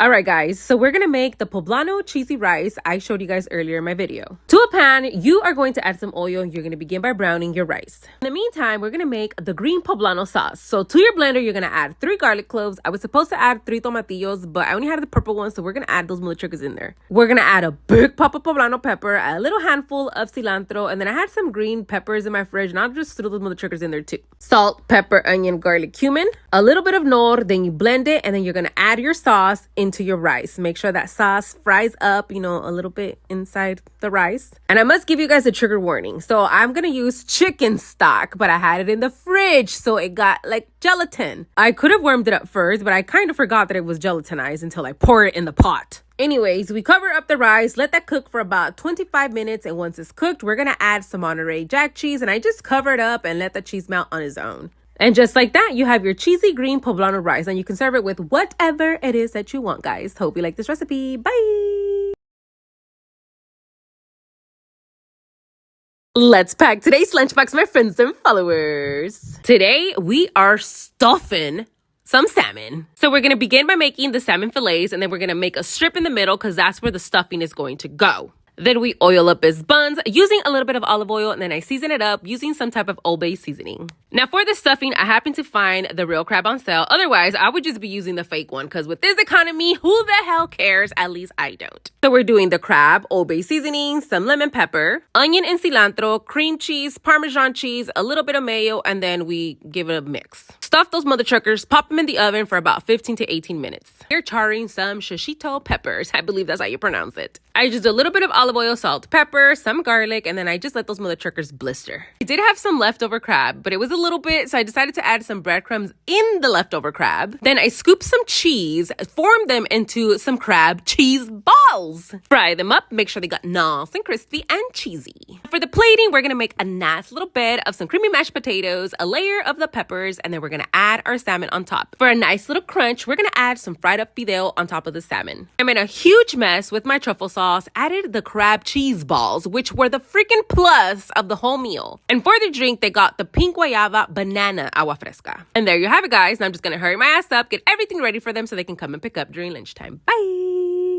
All right, guys, so we're gonna make the Poblano cheesy rice I showed you guys earlier in my video. To a pan, you are going to add some oil. You're gonna begin by browning your rice. In the meantime, we're gonna make the green Poblano sauce. So to your blender, you're gonna add 3 garlic cloves. I was supposed to add 3 tomatillos, but I only had the purple ones, so we're gonna add those militriggers in there. We're gonna add a big pop of Poblano pepper, a little handful of cilantro, and then I had some green peppers in my fridge, and I'll just throw those militriggers in there too. Salt, pepper, onion, garlic, cumin, a little bit of nor, then you blend it, and then you're gonna add your sauce into your rice. Make sure that sauce fries up, a little bit inside the rice. And I must give you guys a trigger warning. So I'm gonna use chicken stock, but I had it in the fridge, so it got like gelatin. I could have warmed it up first, but I kind of forgot that it was gelatinized until I pour it in the pot. Anyways, we cover up the rice, let that cook for about 25 minutes, and once it's cooked, we're gonna add some Monterey Jack cheese, and I just cover it up and let the cheese melt on its own. And just like that, you have your cheesy green Poblano rice, and you can serve it with whatever it is that you want, guys. Hope you like this recipe. Bye! Let's pack today's lunchbox, my friends and followers. Today, we are stuffing some salmon. So we're gonna begin by making the salmon fillets, and then we're gonna make a strip in the middle because that's where the stuffing is going to go. Then we oil up his buns using a little bit of olive oil, and then I season it up using some type of Old Bay seasoning. Now for the stuffing, I happen to find the real crab on sale. Otherwise, I would just be using the fake one because with this economy, who the hell cares? At least I don't. So we're doing the crab, Old Bay seasoning, some lemon pepper, onion and cilantro, cream cheese, Parmesan cheese, a little bit of mayo, and then we give it a mix. Stuff those mother truckers, pop them in the oven for about 15 to 18 minutes. You're charring some shishito peppers. I believe that's how you pronounce it. I just do a little bit of olive oil, salt, pepper, some garlic, and then I just let those mother truckers blister. I did have some leftover crab, but it was a little bit, so I decided to add some breadcrumbs in the leftover crab. Then I scooped some cheese, formed them into some crab cheese balls. Fry them up, make sure they got nice and crispy and cheesy. For the plating, we're gonna make a nice little bed of some creamy mashed potatoes, a layer of the peppers, and then we're gonna add our salmon on top. For a nice little crunch, we're gonna add some fried up fideo on top of the salmon. I made a huge mess with my truffle sauce, added the crab cheese balls, which were the freaking plus of the whole meal. And for the drink, they got the pink guayaba banana agua fresca. And there you have it, guys. And I'm just gonna hurry my ass up, get everything ready for them so they can come and pick up during lunchtime. Bye!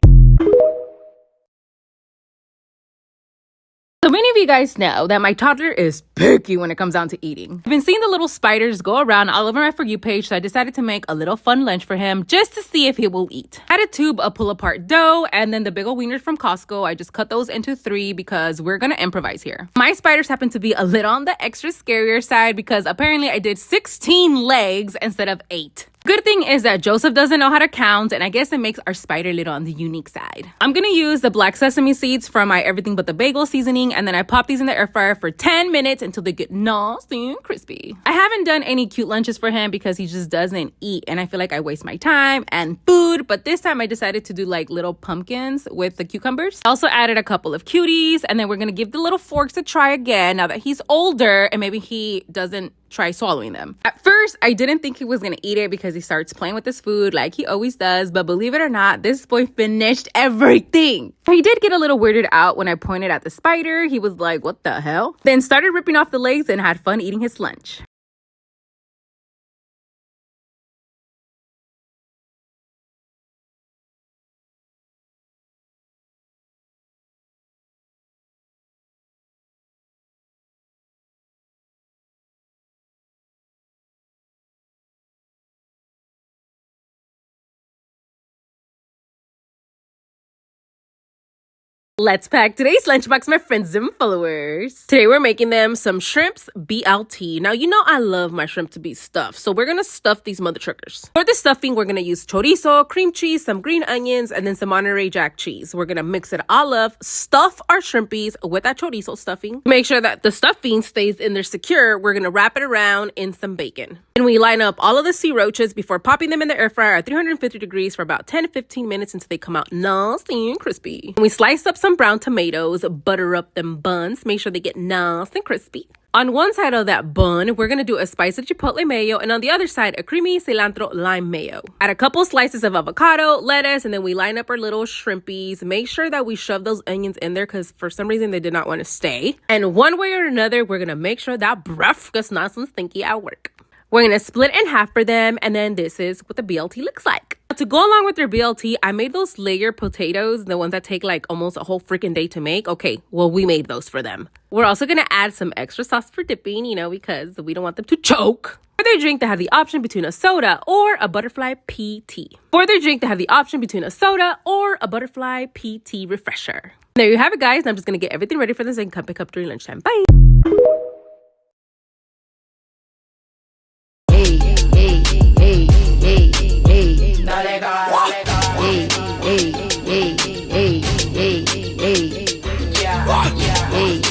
So many of you guys know that my toddler is picky when it comes down to eating. I've been seeing the little spiders go around all over my For You page, so I decided to make a little fun lunch for him just to see if he will eat. I had a tube of pull-apart dough, and then the big old wieners from Costco. I just cut those into 3 because we're gonna improvise here. My spiders happen to be a little on the extra scarier side because apparently I did 16 legs instead of 8. Good thing is that Joseph doesn't know how to count, and I guess it makes our spider little on the unique side. I'm gonna use the black sesame seeds from my Everything But the Bagel seasoning, and then I pop these in the air fryer for 10 minutes until they get nice and crispy. I haven't done any cute lunches for him because he just doesn't eat, and I feel like I waste my time and food, but this time I decided to do like little pumpkins with the cucumbers. I also added a couple of cuties, and then we're gonna give the little forks a try again now that he's older and maybe he doesn't try swallowing them. At first, I didn't think he was gonna eat it because he starts playing with his food like he always does, but believe it or not, this boy finished everything. He did get a little weirded out when I pointed at the spider. He was like, what the hell? Then started ripping off the legs and had fun eating his lunch. Let's pack today's lunchbox, my friends and followers. Today we're making them some shrimps BLT. Now, you know I love my shrimp to be stuffed, so we're gonna stuff these mother truckers. For the stuffing, we're gonna use chorizo, cream cheese, some green onions, and then some Monterey Jack cheese. We're gonna mix it all up, stuff our shrimpies with that chorizo stuffing. Make sure that the stuffing stays in there secure. We're gonna wrap it around in some bacon. And we line up all of the sea roaches before popping them in the air fryer at 350 degrees for about 10 to 15 minutes until they come out nice and crispy. And we slice up some brown tomatoes, butter up them buns, make sure they get nice and crispy. On one side of that bun, we're gonna do a spicy chipotle mayo, and on the other side, a creamy cilantro lime mayo. Add a couple slices of avocado, lettuce, and then we line up our little shrimpies. Make sure that we shove those onions in there because for some reason they did not want to stay. And one way or another, we're gonna make sure that breath gets nice and stinky at work. We're gonna split in half for them, and then this is what the BLT looks like. To go along with their BLT, I made those layer potatoes, the ones that take like almost a whole freaking day to make. Okay, well, we made those for them. We're also gonna add some extra sauce for dipping, you know, because we don't want them to choke. For their drink, they have the option between a soda or a butterfly PT. For their drink, they have the option between a soda or a butterfly PT refresher. There you have it, guys. And I'm just gonna get everything ready for them so they can come pick up during lunchtime. Bye.